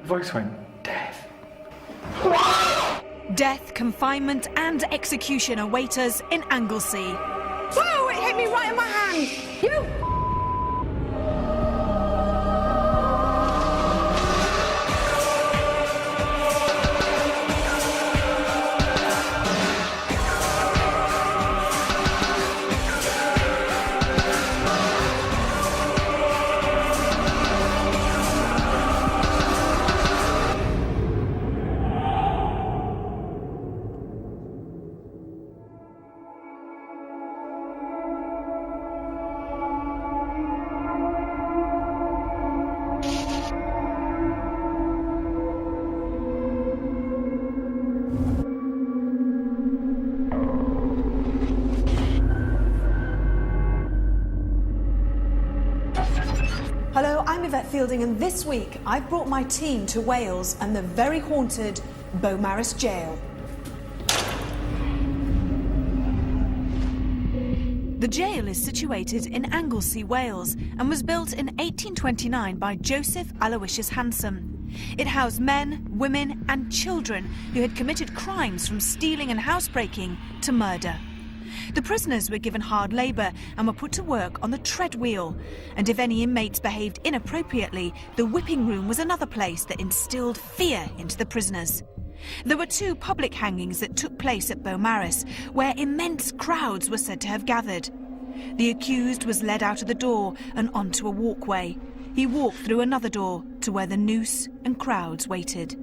Voice went death. Death, confinement and execution await us in Anglesey. Whoa, it hit me right in my hand! You... Hello, I'm Yvette Fielding, and this week I've brought my team to Wales and the very haunted Beaumaris Gaol. The jail is situated in Anglesey, Wales, and was built in 1829 by Joseph Aloysius Hanson. It housed men, women and children who had committed crimes from stealing and housebreaking to murder. The prisoners were given hard labour and were put to work on the tread wheel, and if any inmates behaved inappropriately, the whipping room was another place that instilled fear into the prisoners. There were 2 public hangings that took place at Beaumaris, where immense crowds were said to have gathered. The accused was led out of the door and onto a walkway. He walked through another door to where the noose and crowds waited.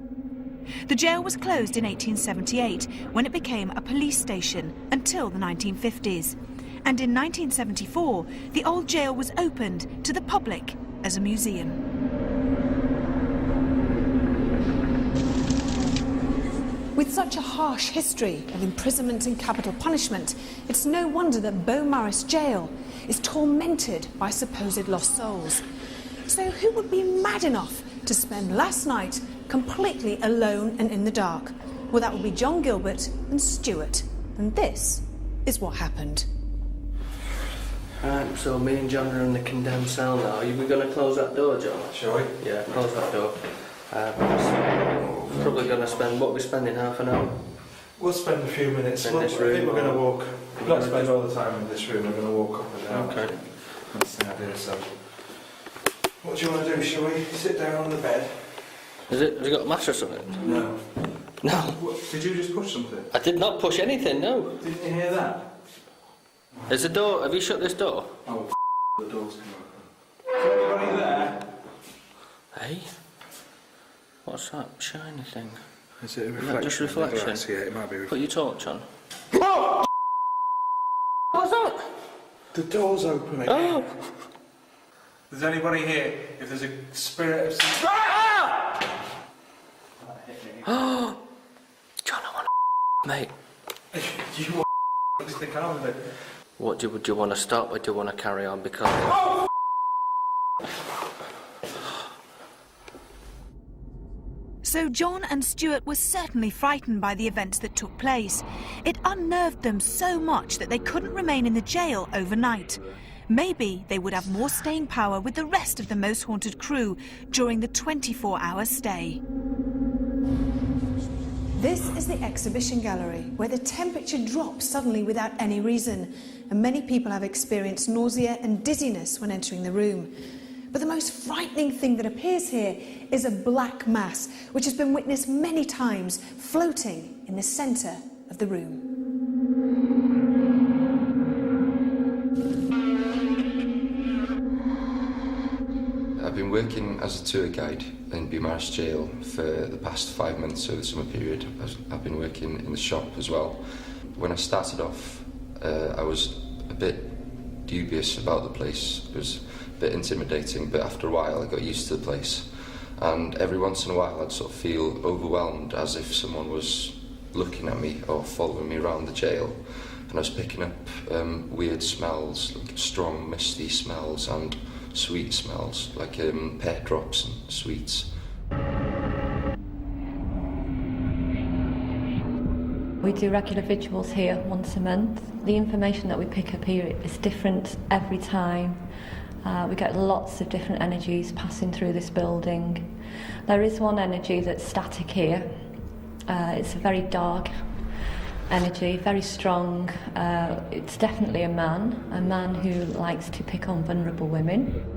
The jail was closed in 1878 when it became a police station until the 1950s. And in 1974, the old jail was opened to the public as a museum. With such a harsh history of imprisonment and capital punishment, it's no wonder that Beaumaris Gaol is tormented by supposed lost souls. So who would be mad enough to spend last night completely alone and in the dark? Well, that would be John Gilbert and Stuart. And this is what happened. Right, so me and John are in the condemned cell now. Are we going to close that door, John? Shall we? Yeah, close that door. Probably going to spend, what are we spending, half an hour? We'll spend a few minutes. In this room, I think we're going to walk. We're not spend all all the time in this room. We're going to walk up and down. Okay. That's the idea. So, what do you want to do? Shall we sit down on the bed? Is it? Have you got a mattress on it? No. No. What, did you just push something? I did not push anything, no. Didn't you hear that? Is the door, have you shut this door? Oh, the door's come open. Is there anybody there? Hey? What's that shiny thing? Is it a Is that just reflection? Glass? Yeah, it might be. Put your torch on. Oh! What's that? The door's open again. Oh! Is there anybody here? If there's a spirit of... Oh! John, I want mate. You want the car with it? What do you want to stop or do you want to carry on? Because... Oh! So John and Stuart were certainly frightened by the events that took place. It unnerved them so much that they couldn't remain in the jail overnight. Maybe they would have more staying power with the rest of the Most Haunted crew during the 24-hour stay. This is the exhibition gallery, where the temperature drops suddenly without any reason, and many people have experienced nausea and dizziness when entering the room. But the most frightening thing that appears here is a black mass, which has been witnessed many times, floating in the centre of the room. I've been working as a tour guide in Beaumaris Gaol for the past 5 months over the summer period. I've been working in the shop as well. When I started off, I was a bit dubious about the place. It was a bit intimidating, but after a while I got used to the place. And every once in a while I'd sort of feel overwhelmed, as if someone was looking at me or following me around the jail. And I was picking up weird smells, like strong misty smells and sweet smells, like pear drops and sweets. We do regular vigils here once a month. The information that we pick up here is different every time. We get lots of different energies passing through this building. There is one energy that's static here. It's a very dark energy, very strong. It's definitely a man who likes to pick on vulnerable women.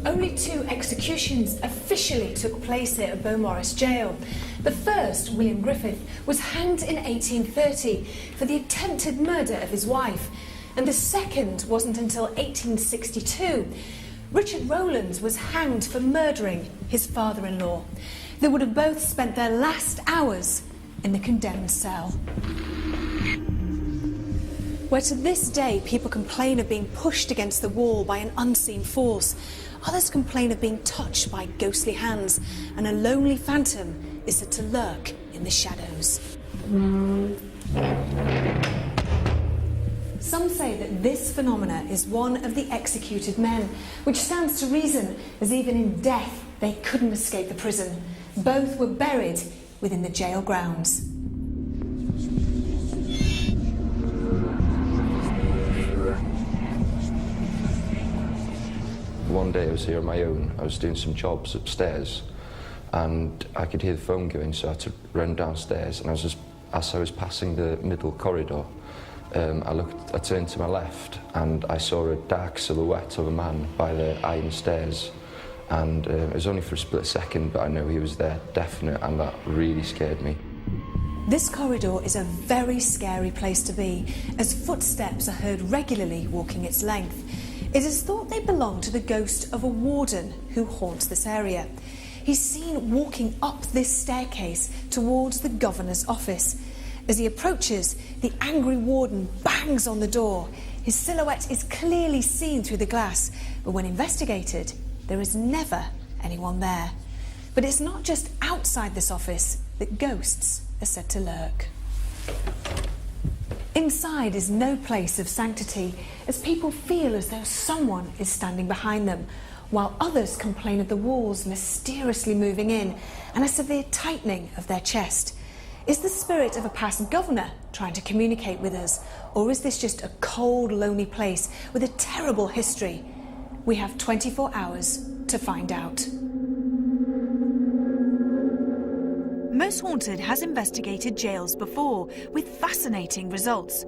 Only 2 executions officially took place here at Beaumaris Gaol. The first, William Griffith, was hanged in 1830 for the attempted murder of his wife, and the second wasn't until 1862. Richard Rowlands was hanged for murdering his father-in-law. They would have both spent their last hours in the condemned cell, where to this day people complain of being pushed against the wall by an unseen force. Others complain of being touched by ghostly hands, and a lonely phantom is said to lurk in the shadows. Some say that this phenomena is one of the executed men, which stands to reason, as even in death they couldn't escape the prison. Both were buried within the jail grounds. One day I was here on my own. I was doing some jobs upstairs and I could hear the phone going, so I had to run downstairs, and as I was passing the middle corridor, I turned to my left and I saw a dark silhouette of a man by the iron stairs, and it was only for a split second, but I know he was there, definite, and that really scared me. This corridor is a very scary place to be, as footsteps are heard regularly walking its length. It is thought they belong to the ghost of a warden who haunts this area. He's seen walking up this staircase towards the governor's office. As he approaches, the angry warden bangs on the door. His silhouette is clearly seen through the glass, but when investigated, there is never anyone there. But it's not just outside this office that ghosts are said to lurk. Inside is no place of sanctity, as people feel as though someone is standing behind them, while others complain of the walls mysteriously moving in and a severe tightening of their chest. Is the spirit of a past governor trying to communicate with us, or is this just a cold, lonely place with a terrible history? We have 24 hours to find out. Most Haunted has investigated jails before, with fascinating results.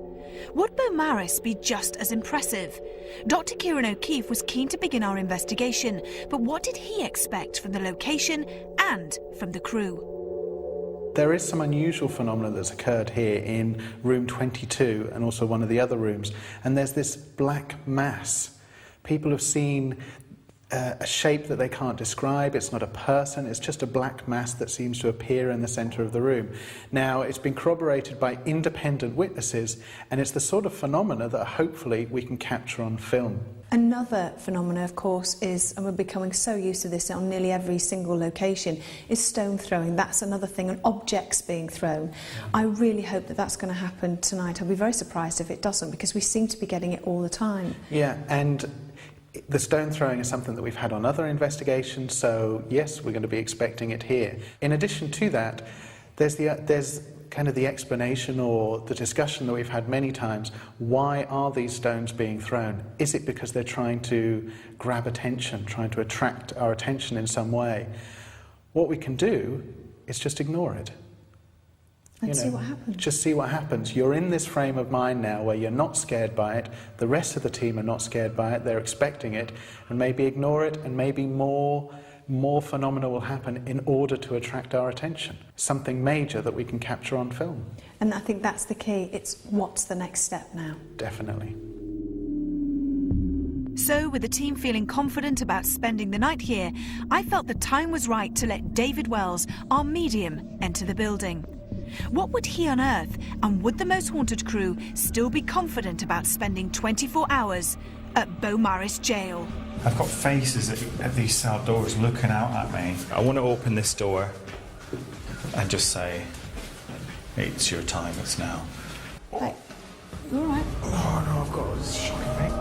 Would Beaumaris be just as impressive? Dr. Kieran O'Keefe was keen to begin our investigation, but what did he expect from the location and from the crew? There is some unusual phenomena that's occurred here in room 22 and also one of the other rooms, and there's this black mass. People have seen a shape that they can't describe. It's not a person, it's just a black mass that seems to appear in the centre of the room. Now, it's been corroborated by independent witnesses, and it's the sort of phenomena that hopefully we can capture on film. Another phenomena, of course, is, and we're becoming so used to this on nearly every single location, is stone throwing. That's another thing, and objects being thrown. I really hope that that's going to happen tonight. I'll be very surprised if it doesn't, because we seem to be getting it all the time. Yeah, and the stone throwing is something that we've had on other investigations, so yes, we're going to be expecting it here. In addition to that, there's kind of the explanation or the discussion that we've had many times. Why are these stones being thrown? Is it because they're trying to grab attention, trying to attract our attention in some way? What we can do is just ignore it. And see what happens. Just see what happens. You're in this frame of mind now where you're not scared by it, the rest of the team are not scared by it, they're expecting it, and maybe ignore it, and maybe more phenomena will happen in order to attract our attention. Something major that we can capture on film. And I think that's the key. It's what's the next step now? Definitely. So, with the team feeling confident about spending the night here, I felt the time was right to let David Wells, our medium, enter the building. What would he unearth, and would the Most Haunted crew still be confident about spending 24 hours at Beaumaris Gaol? I've got faces at these cell doors looking out at me. I want to open this door and just say, it's your time, it's now. Hey, you all right? Oh no, I've got a shocking pain.